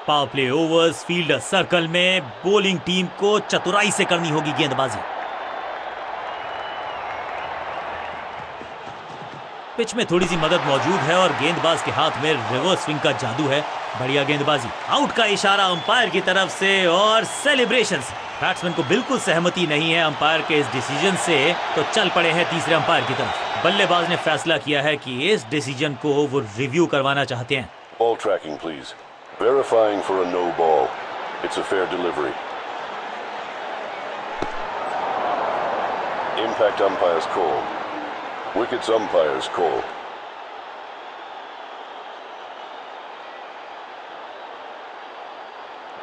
Power play overs, fielder circle में, bowling team को चतुराई से करनी होगी गेंदबाजी। पिच में थोड़ी सी मदद मौजूद है और गेंदबाज के हाथ में रिवर्स स्विंग का जादू है। बढ़िया गेंदबाजी। आउट का इशारा अंपायर की तरफ से और सेलिब्रेशंस। बैट्समैन को बिल्कुल सहमति नहीं है अंपायर के इस डिसीजन से, तो चल पड़े हैं तीसरे अंपायर की तरफ। बल्लेबाज ने फैसला किया है कि इस डिसीजन को वो रिव्यू करवाना चाहते हैं। Ball tracking, please. Verifying for a no ball. It's a fair delivery. Impact umpire's call. Wickets umpire's call.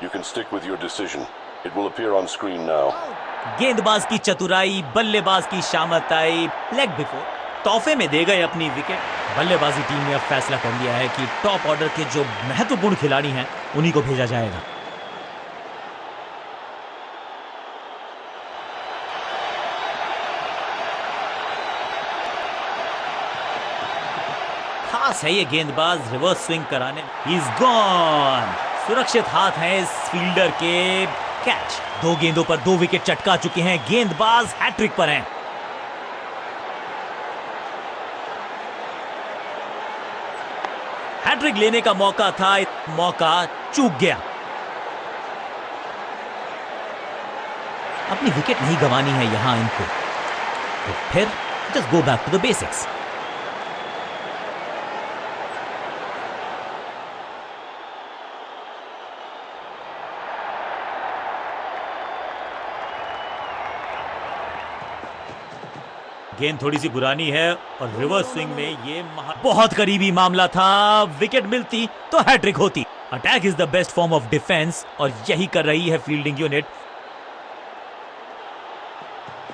You can stick with your decision. It will appear on screen now. गेंदबाज की चतुराई, बल्लेबाज की शामताई, leg before, तोहफे में दे गए अपनी wicket. बल्लेबाजी टीम ने अब फैसला कर लिया है कि टॉप ऑर्डर के जो महत्वपूर्ण खिलाड़ी हैं उन्हीं को भेजा जाएगा। खास है ये गेंदबाज रिवर्स स्विंग कराने। He is gone. सुरक्षित हाथ हैं इस फील्डर के। कैच। 2 गेंदों पर 2 विकेट चटका चुके हैं। गेंदबाज हैट्रिक पर हैं। हैट्रिक लेने का मौका था, मौका चूक गया। अपनी विकेट नहीं गंवानी है यहां इनको, तो फिर just go back to the basics. गेंद थोड़ी सी पुरानी है और रिवर्स स्विंग में ये बहुत करीबी मामला था। विकेट मिलती तो हैट्रिक होती। Attack is the best form of defence और यही कर रही है फील्डिंग यूनिट।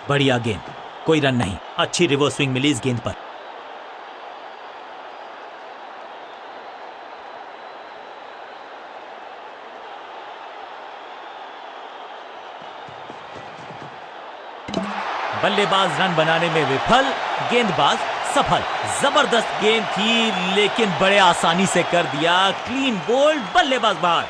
बढ़िया गेंद, कोई रन नहीं। अच्छी रिवर्स स्विंग मिली इस गेंद पर। बल्लेबाज रन बनाने में विफल, गेंदबाज सफल। जबरदस्त गेंद थी लेकिन बड़े आसानी से कर दिया। क्लीन बोल्ड, बल्लेबाज बाहर।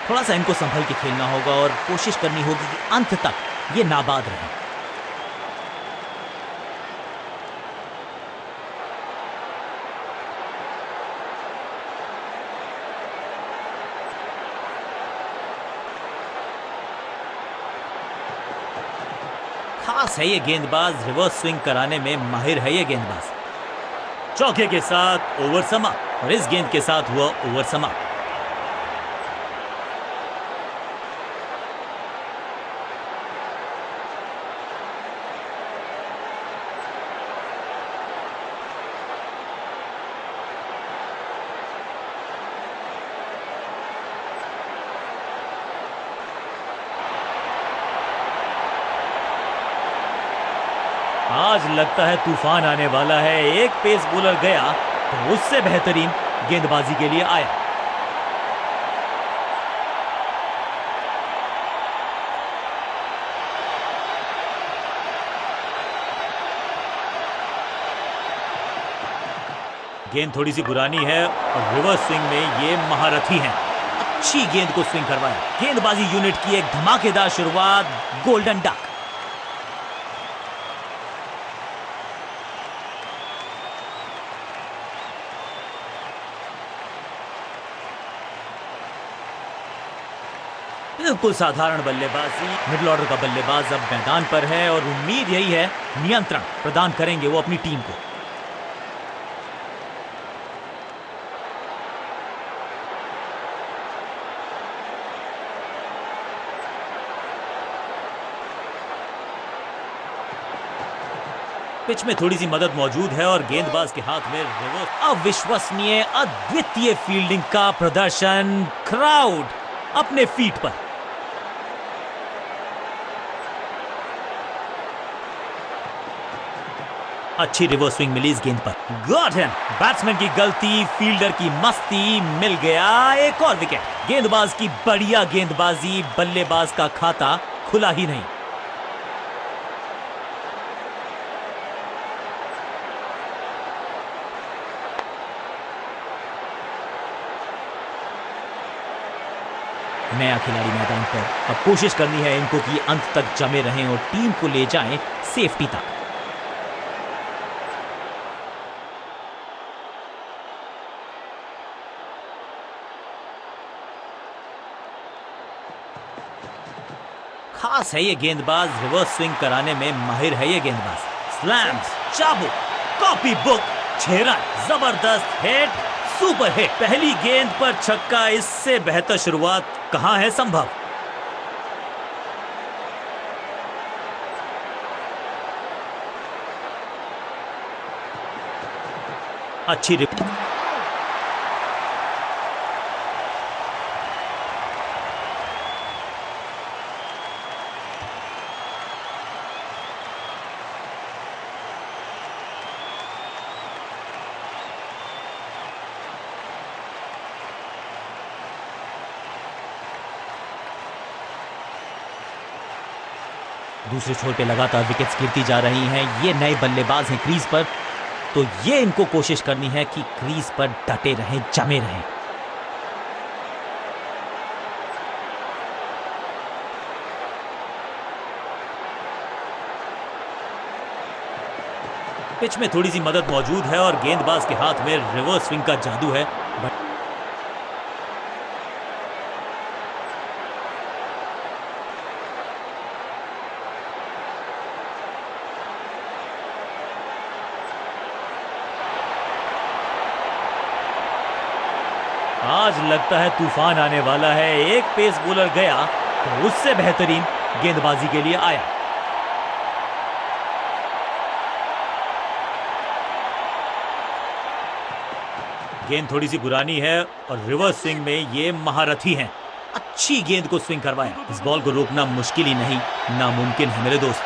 थोड़ा सा इनको संभल के खेलना होगा और कोशिश करनी होगी कि अंत तक ये नाबाद रहे। खास है ये गेंदबाज, रिवर्स स्विंग कराने में माहिर है ये गेंदबाज। चौके के साथ ओवर समाप्त और इस गेंद के साथ हुआ ओवर समाप्त। आज लगता है तूफान आने वाला है। एक पेस बॉलर गया तो उससे बेहतरीन गेंदबाजी के लिए आया। गेंद थोड़ी सी पुरानी है और रिवर्स स्विंग में ये महारथी हैं। अच्छी गेंद को स्विंग करवाया। गेंदबाजी यूनिट की एक धमाकेदार शुरुआत। Golden duck. बिल्कुल साधारण बल्लेबाजी। मिडिल ऑर्डर का बल्लेबाज अब मैदान पर है और उम्मीद यही है नियंत्रण प्रदान करेंगे वो अपनी टीम को। पिच में थोड़ी सी मदद मौजूद है और गेंदबाज के हाथ में रिवर्स। अविश्वसनीय, अद्वितीय फील्डिंग का प्रदर्शन। क्राउड अपने फीट पर। अच्छी रिवर्स स्विंग मिली इस गेंद पर। Got him. बैट्समैन की गलती, फील्डर की मस्ती, मिल गया एक और विकेट। गेंदबाज की बढ़िया गेंदबाजी, बल्लेबाज का खाता खुला ही नहीं। नया खिलाड़ी मैदान पर, अब कोशिश करनी है इनको कि अंत तक जमे रहें और टीम को ले जाएं सेफ्टी तक। खास है ये गेंदबाज, रिवर्स स्विंग कराने में माहिर है ये गेंदबाज। स्लैम्स, चाबुक, कॉपी बुक, 6 रन, जबरदस्त हिट, सुपर हिट। पहली गेंद पर छक्का, इससे बेहतर शुरुआत कहां है संभव। अच्छी रिप। दूसरे छोर पे लगातार विकेट्स गिरती जा रही हैं। ये नए बल्लेबाज हैं क्रीज पर, तो ये इनको कोशिश करनी है कि क्रीज पर डटे रहें, जमे रहें। पिच में थोड़ी सी मदद मौजूद है और गेंदबाज के हाथ में रिवर्स स्विंग का जादू है। आज लगता है तूफान आने वाला है। एक पेस बॉलर गया तो उससे बेहतरीन गेंदबाजी के लिए आया। गेंद थोड़ी सी पुरानी है और रिवर्स स्विंग में ये महारथी हैं। अच्छी गेंद को स्विंग करवाया। इस बॉल को रोकना मुश्किल ही नहीं, नामुमकिन है मेरे दोस्त।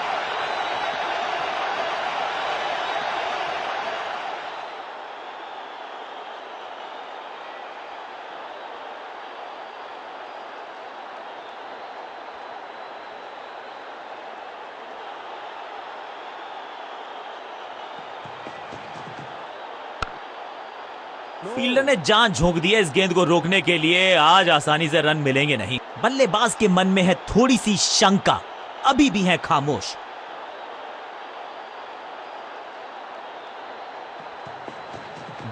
फील्डर ने जान झोंक दी है इस गेंद को रोकने के लिए। आज आसानी से रन मिलेंगे नहीं। बल्लेबाज के मन में है थोड़ी सी शंका, अभी भी है खामोश।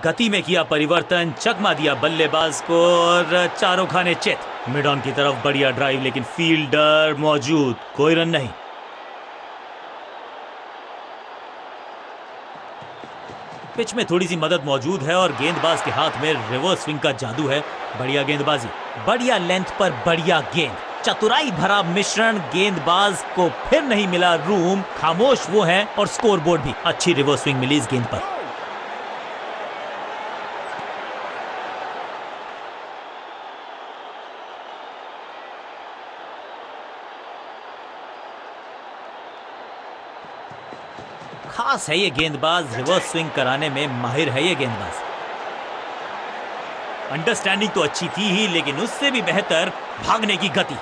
गति में किया परिवर्तन, चकमा दिया बल्लेबाज को और चारों खाने चित। मिड ऑन की तरफ बढ़िया ड्राइव, लेकिन फील्डर मौजूद, कोई रन नहीं। पिच में थोड़ी सी मदद मौजूद है और गेंदबाज के हाथ में रिवर्स स्विंग का जादू है। बढ़िया गेंदबाजी, बढ़िया लेंथ पर बढ़िया गेंद, चतुराई भरा मिश्रण। गेंदबाज को फिर नहीं मिला रूम, खामोश वो है और स्कोरबोर्ड भी। अच्छी रिवर्स स्विंग मिली इस गेंद पर। खास है ये गेंदबाज, रिवर्स स्विंग कराने में माहिर है ये गेंदबाज। अंडरस्टैंडिंग तो अच्छी थी ही, लेकिन उससे भी बेहतर भागने की गति।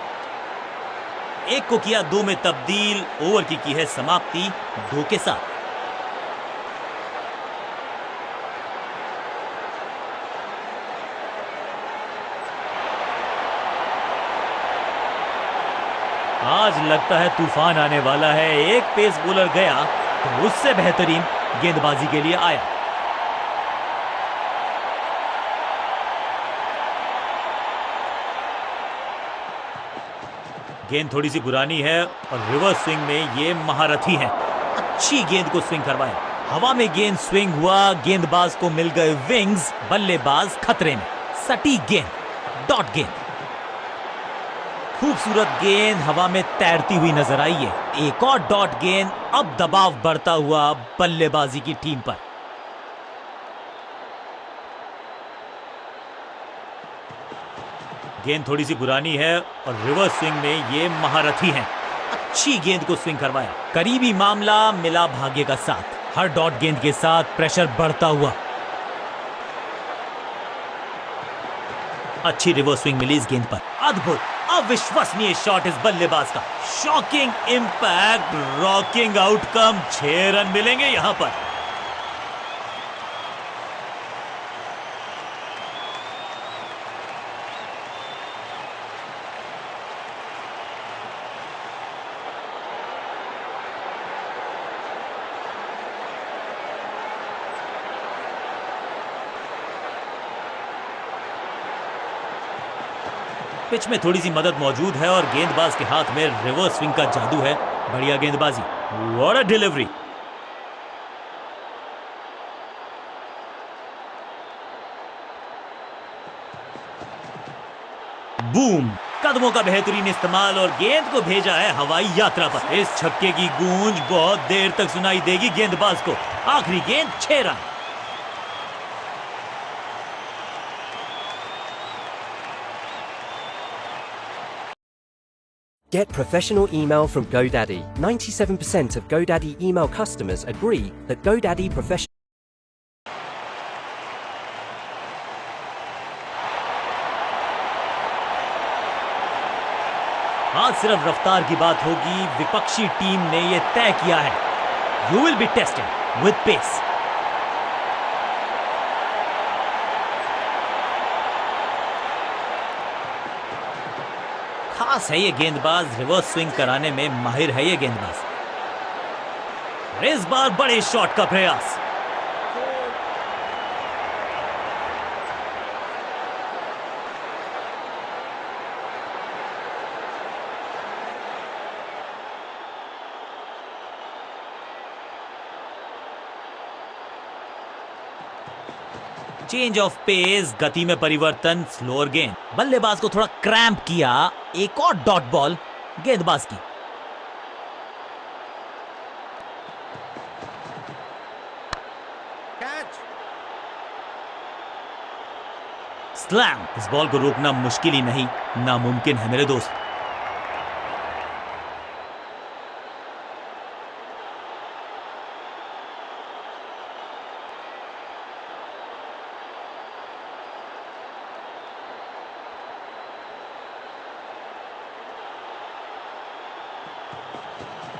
एक को किया 2 में तब्दील, ओवर की है समाप्ति 2 के साथ। आज लगता है तूफान आने वाला है। एक पेस बॉलर गया तो उससे बेहतरीन गेंदबाजी के लिए आया। गेंद थोड़ी सी पुरानी है और रिवर्स स्विंग में ये महारथी हैं। अच्छी गेंद को स्विंग करवाया। हवा में गेंद स्विंग हुआ, गेंदबाज को मिल गए विंग्स, बल्लेबाज खतरे में। सटीक गेंद, डॉट गेंद, खूबसूरत गेंद हवा में तैरती हुई नजर आई है। एक और डॉट गेंद, अब दबाव बढ़ता हुआ बल्लेबाजी की टीम पर। गेंद थोड़ी सी पुरानी है और रिवर्स स्विंग में ये महारथी हैं। अच्छी गेंद को स्विंग करवाया। करीबी मामला, मिला भाग्य का साथ। हर डॉट गेंद के साथ प्रेशर बढ़ता हुआ। अच्छी रिवर्स स्विंग मिली इस गेंद पर। अद्भुत, अविश्वसनीय शॉट इस बल्लेबाज का। Shocking impact, rocking outcome. 6 run मिलेंगे यहां पर। पिच में थोड़ी सी मदद मौजूद है और गेंदबाज के हाथ में रिवर्स स्विंग का जादू है। बढ़िया गेंदबाजी। What a delivery. बूम, कदमों का बेहतरीन इस्तेमाल और गेंद को भेजा है हवाई यात्रा पर। इस छक्के की गूंज बहुत देर तक सुनाई देगी गेंदबाज को। आखिरी गेंद 6 run. Get professional email from GoDaddy. 97% of GoDaddy email customers agree that GoDaddy professional. आज सिर्फ रफ्तार की बात होगी। विपक्षी टीम ने यह तय किया है। You will be tested with pace. खास है ये गेंदबाज, रिवर्स स्विंग कराने में माहिर है ये गेंदबाज। इस बार बड़े शॉट का प्रयास। चेंज ऑफ पेस, गति में परिवर्तन, स्लोअर गेंद। बल्लेबाज को थोड़ा क्रैम्प किया। एक और डॉट बॉल गेंदबाज की। कैच। स्लैम। इस बॉल को रोकना मुश्किल ही नहीं, नामुमकिन है मेरे दोस्त।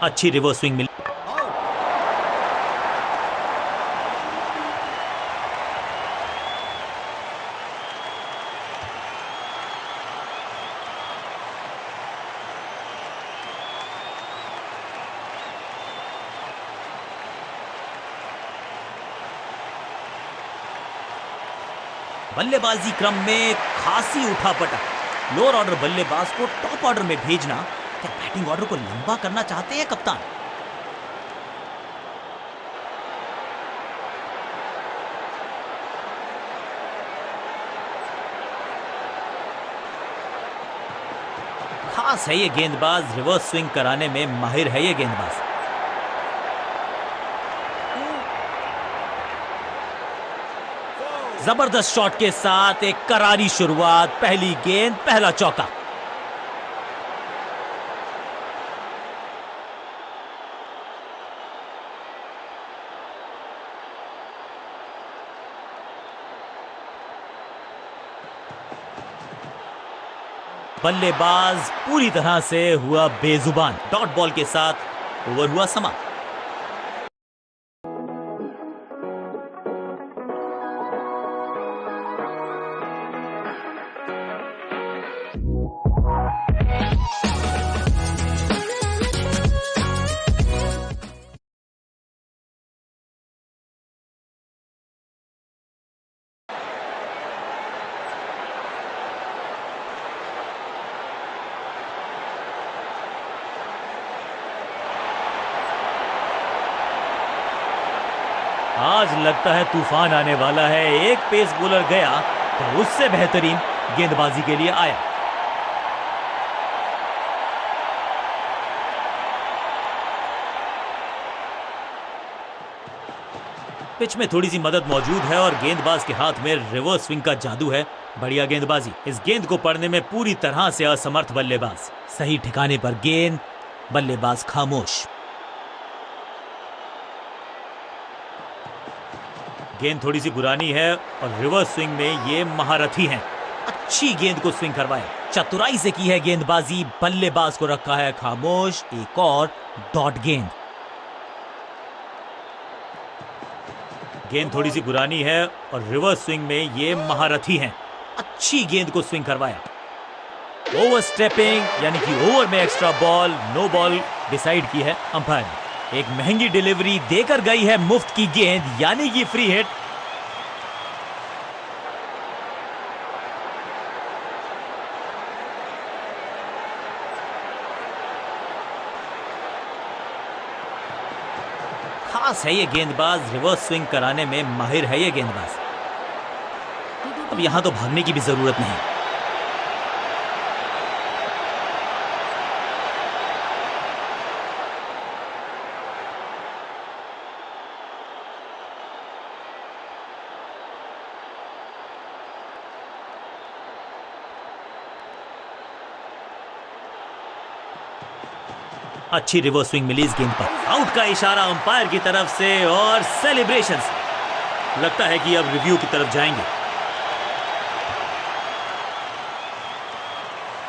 अच्छी रिवर्स स्विंग मिली। बल्लेबाजी क्रम में खासी उठापटक। लोअर ऑर्डर बल्लेबाज को टॉप ऑर्डर में भेजना, क्या बैटिंग ऑर्डर को लंबा करना चाहते हैं कप्तान? खास है ये गेंदबाज, रिवर्स स्विंग कराने में माहिर है ये गेंदबाज। जबरदस्त शॉट के साथ एक करारी शुरुआत। पहली गेंद, पहला चौका। बल्लेबाज पूरी तरह से हुआ बेजुबान। डॉट बॉल के साथ ओवर हुआ समाप्त। आज लगता है तूफान आने वाला है। एक पेस बॉलर गया तो उससे बेहतरीन गेंदबाजी के लिए आया। पिच में थोड़ी सी मदद मौजूद है और गेंदबाज के हाथ में रिवर्स स्विंग का जादू है। बढ़िया गेंदबाजी। इस गेंद को पढ़ने में पूरी तरह से असमर्थ बल्लेबाज। सही ठिकाने पर गेंद, बल्लेबाज खामोश। गेंद थोड़ी सी पुरानी है और रिवर्स स्विंग में ये महारथी हैं। अच्छी गेंद को स्विंग करवाया, चतुराई से की है गेंदबाजी, बल्लेबाज को रखा है खामोश। एक और डॉट गेंद। गेंद थोड़ी सी पुरानी है और रिवर्स स्विंग में ये महारथी हैं। अच्छी गेंद को स्विंग करवाया। ओवर स्टेपिंग यानी कि ओवर में extra ball, no ball decide की है अंपायर ने। एक महंगी डिलीवरी देकर गई है मुफ्त की गेंद यानी कि फ्री हिट। खास है ये गेंदबाज, रिवर्स स्विंग कराने में माहिर है ये गेंदबाज। अब यहां तो भागने की भी जरूरत नहीं। अच्छी रिवर्स स्विंग मिली इस गेंद पर। आउट का इशारा अंपायर की तरफ से और सेलिब्रेशंस। लगता है कि अब रिव्यू की तरफ जाएंगे।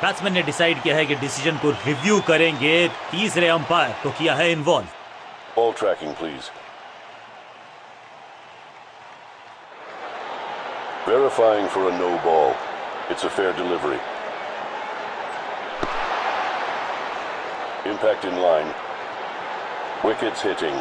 बैट्समैन ने डिसाइड किया है कि डिसीजन को रिव्यू करेंगे। तीसरे अंपायर को किया है involve. Ball tracking, please. Verifying for a no ball. It's a fair delivery. Impact in line. Wickets hitting.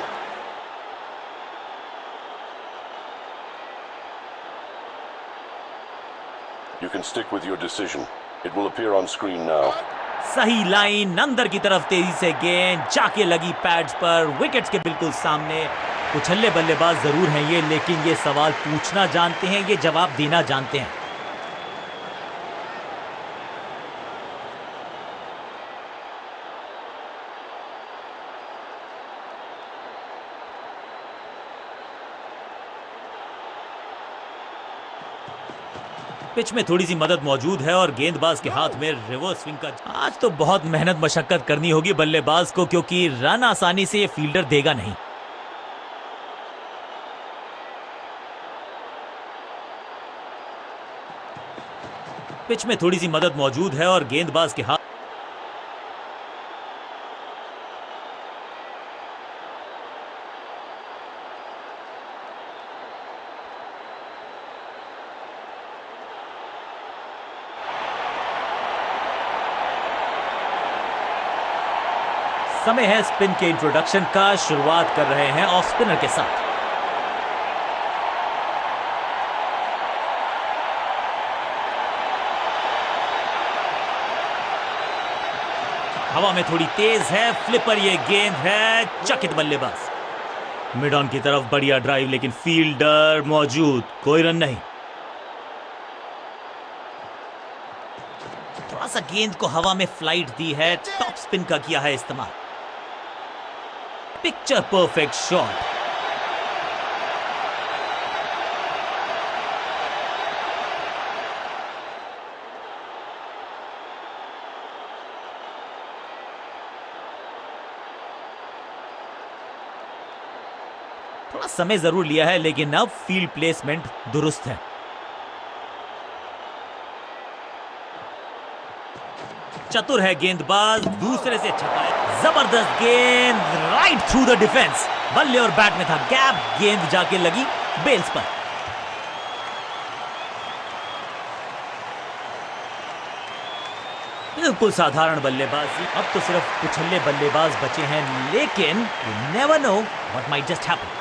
You can stick with your decision. It will appear on screen now. सही line, अंदर की तरफ तेजी से गेंद जाके लगी pads पर, विकेट्स के बिल्कुल सामने। उछल्ले बल्लेबाज जरूर हैं ये, लेकिन ये सवाल पूछना जानते हैं, ये जवाब देना जानते हैं। पिच में थोड़ी सी मदद मौजूद है और गेंदबाज के हाथ में रिवर्स स्विंग का। आज तो बहुत मेहनत मशक्कत करनी होगी बल्लेबाज को, क्योंकि रन आसानी से ये फील्डर देगा नहीं। पिच में थोड़ी सी मदद मौजूद है और गेंदबाज के हाथ। समय है स्पिन के इंट्रोडक्शन का। शुरुआत कर रहे हैं ऑफ स्पिनर के साथ। हवा में थोड़ी तेज है, फ्लिपर ये गेंद है, चकित बल्लेबाज। मिड ऑन की तरफ बढ़िया ड्राइव, लेकिन फील्डर मौजूद, कोई रन नहीं। थोड़ा सा गेंद को हवा में फ्लाइट दी है, टॉप स्पिन का किया है इस्तेमाल। Picture perfect shot. थोड़ा समय जरूर लिया है, लेकिन अब फील्ड प्लेसमेंट दुरुस्त है। चतुर है गेंदबाज, दूसरे से छकाए, जबरदस्त गेंद, राइट थ्रू द डिफेंस। बल्ले और बैट में था गैप, गेंद जाके लगी बेल्स पर। बिल्कुल साधारण बल्लेबाजी। अब तो सिर्फ उछल्ले बल्लेबाज बचे हैं, लेकिन you never know what might just happen.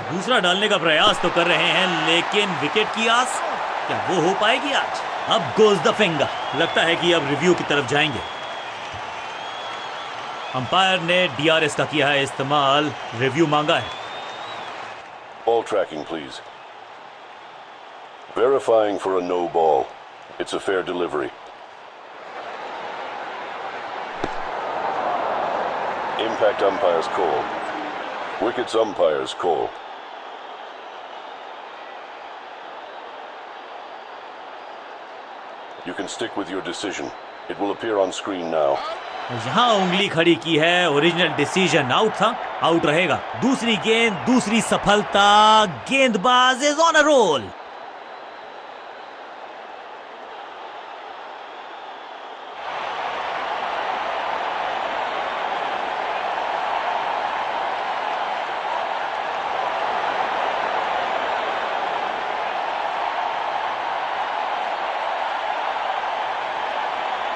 दूसरा डालने का प्रयास तो कर रहे हैं, लेकिन विकेट की आस, क्या वो हो पाएगी आज? अब गोज द फिंगर। लगता है कि अब रिव्यू की तरफ जाएंगे। अंपायर ने डीआरएस का किया है इस्तेमाल, रिव्यू मांगा है। Ball tracking, please. Verifying for a no ball. It's a fair delivery. Impact umpire's call. Wickets umpire's call. You can stick with your decision. It will appear on screen now. यहाँ उंगली खड़ी की है, original decision out था, out रहेगा। दूसरी गेंद, दूसरी सफलता, गेंदबाज इज ऑन अ रोल।